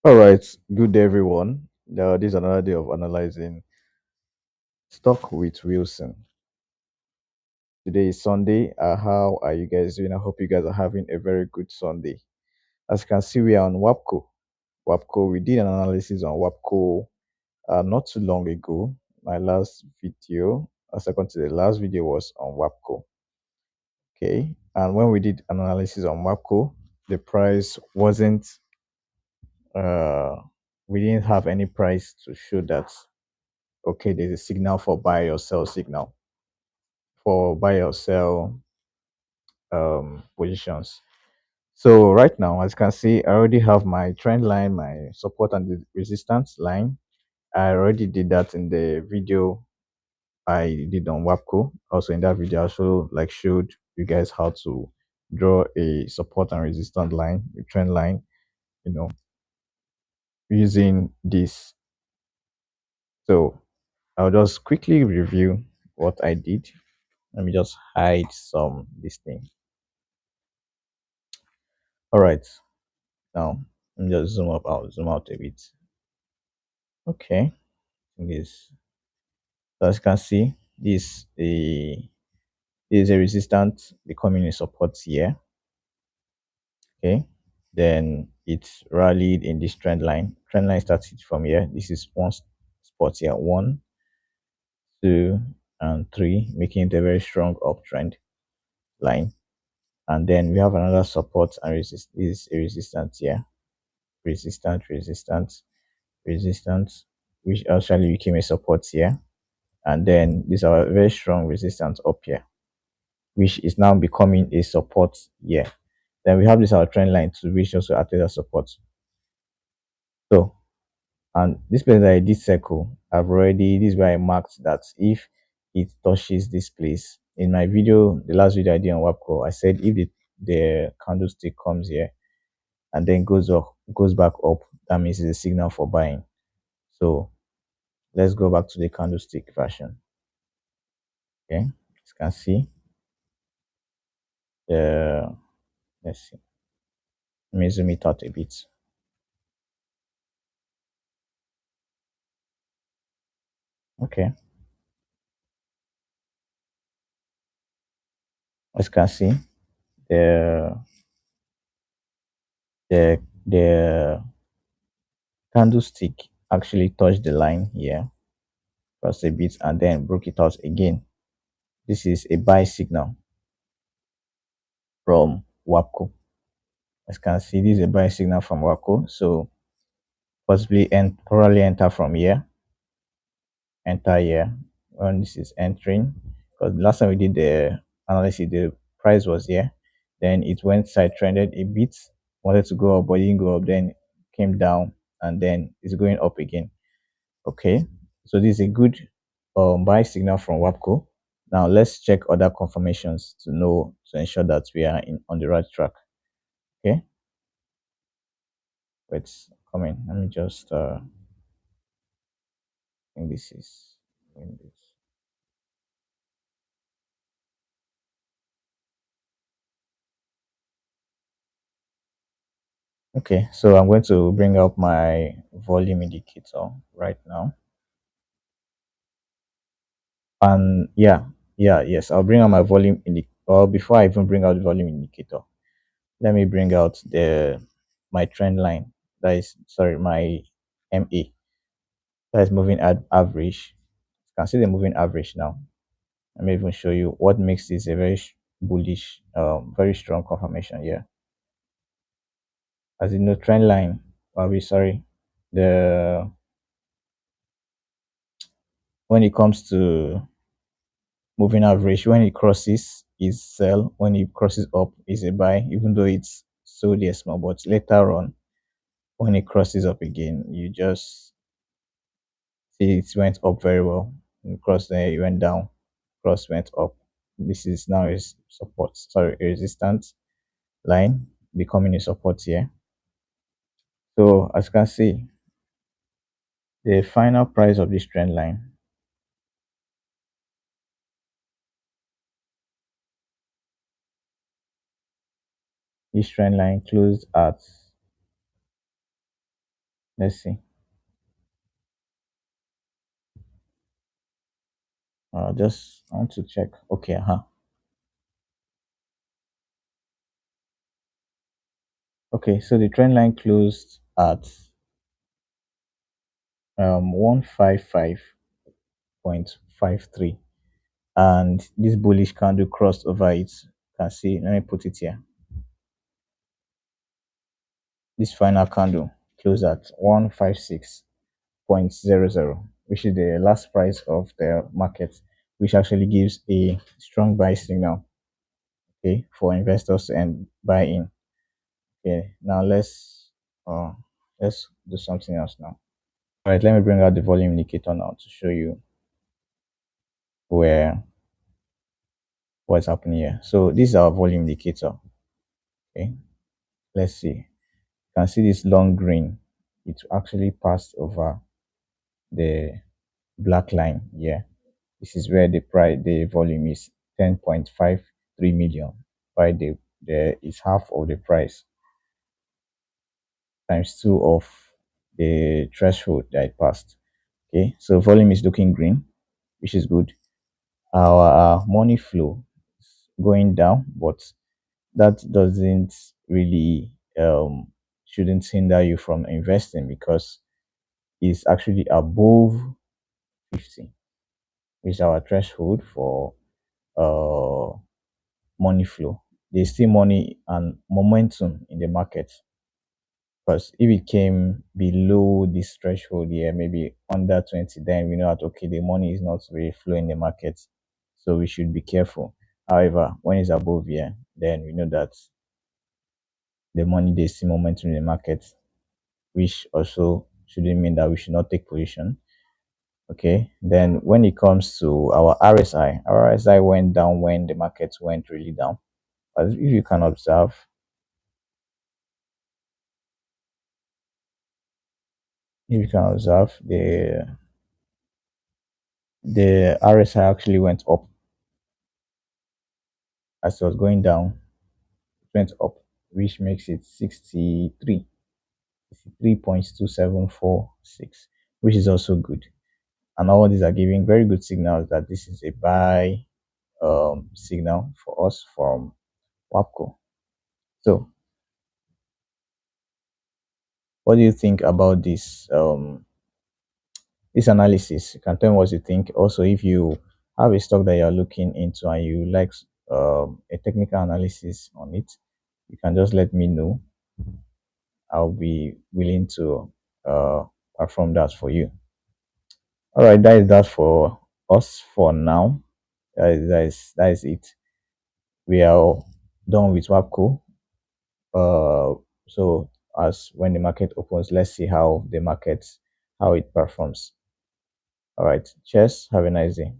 All right, good day, everyone. This is another day of analyzing stock with Wilson. Today is Sunday. How are you guys doing? I hope you guys are having a very good Sunday. As you can see, we are on WAPCO. WAPCO, we did an analysis on WAPCO not too long ago. My last video, second to the last video, was on WAPCO. Okay, and when we did an analysis on WAPCO, the price wasn't. Uh, we didn't have any price to show that okay, there's a signal for buy or sell signal for buy or sell positions. So right now, as you can see, I already have my trend line, my support and the resistance line. I already did that in the video I did on WAPCO. Also in that video, I also showed you guys how to draw a support and resistance line, a trend line, you know, using this. So I'll just quickly review what I did. Let me just hide some this thing. All right, now let me just zoom up out, zoom out a bit. Okay, this. So as you can see, this is a resistance becoming a support here. Okay, then it rallied in this trend line. Trend line started from here. This is one spot here, one, two, and three, making it a very strong uptrend line. And then we have another support and resist is a resistance here. Resistance, resistance, resistance, which actually became a support here. And then this is our very strong resistance up here, which is now becoming a support here. Then we have this our trend line to which also acted as support. So, and this place that I did circle, I've already, this is where I marked that if it touches this place. In my video, the last video I did on WAPCO, I said if the candlestick comes here and then goes up, goes back up, that means it's a signal for buying. So let's go back to the candlestick version. Okay, as you can see, the let's see. Let me zoom it out a bit. Okay, as you can see, the the candlestick actually touched the line here, crossed a bit, and then broke it out again. This is a buy signal from WAPCO. As you can see, this is a buy signal from WAPCO. So possibly and probably enter from here, enter here when this is entering. Because last time we did the analysis, the price was here, then it went side trended a bit, wanted to go up, but didn't go up, then came down, and then it's going up again. Okay, so this is a good buy signal from WAPCO. Now let's check other confirmations to ensure that we are on the right track. Okay, let's come in. Let me just I think this is doing this. Okay, so I'm going to bring up my volume indicator right now. And yes, I'll bring out my volume indicator. Well, before I even bring out the volume indicator, let me bring out the my trend line. That is, sorry, my MA. That is moving at average. You can see the moving average now. Let me even show you what makes this a very bullish, very strong confirmation here. As in the trend line, we sorry, the when it comes to moving average, when it crosses is sell, when it crosses up is a buy, even though it's so there small, but later on when it crosses up again, you just see it went up very well. And cross there, it went down, cross went up. This is now a support, sorry, a resistance line becoming a support here. So as you can see, the final price of this trend line, this trend line closed at Let's see. Just I want to check. Okay, okay, so the trend line closed at 155.53, and this bullish candle crossed over it. You can see, let me put it here. This final candle closed at 156.00, which is the last price of the market, which actually gives a strong buy signal, okay, for investors and buy in. Okay, now let's do something else now. All right, let me bring out the volume indicator now to show you where what's happening here. So this is our volume indicator. Okay, let's see. You can see this long green. It actually passed over the black line here. This is where the volume is 10.53 million. Right, the is half of the price times two of the threshold that it passed. Okay, so volume is looking green, which is good. Our money flow is going down, but that doesn't really shouldn't hinder you from investing because it's actually above 50, which is our threshold for uh money flow. There's still money and momentum in the market, because if it came below this threshold here, maybe under 20, then we know that okay, the money is not really flowing in the market, so we should be careful. However, when it's above here, then we know that the money, there's still momentum in the market, which also shouldn't mean that we should not take position. Okay, then when it comes to our RSI went down when the market went really down. As if you can observe, if you can observe, the RSI actually went up as it was going down. It went up, which makes it 63.2746, which is also good. And all these are giving very good signals that this is a buy signal for us from WAPCO. So, what do you think about this analysis? You can tell me what you think. Also, if you have a stock that you're looking into and you like a technical analysis on it, you can just let me know. I'll be willing to perform that for you. All right, that is that for us for now. That is it. We are done with WAPCO. So as when the market opens, let's see how it performs. All right. Cheers. Have a nice day.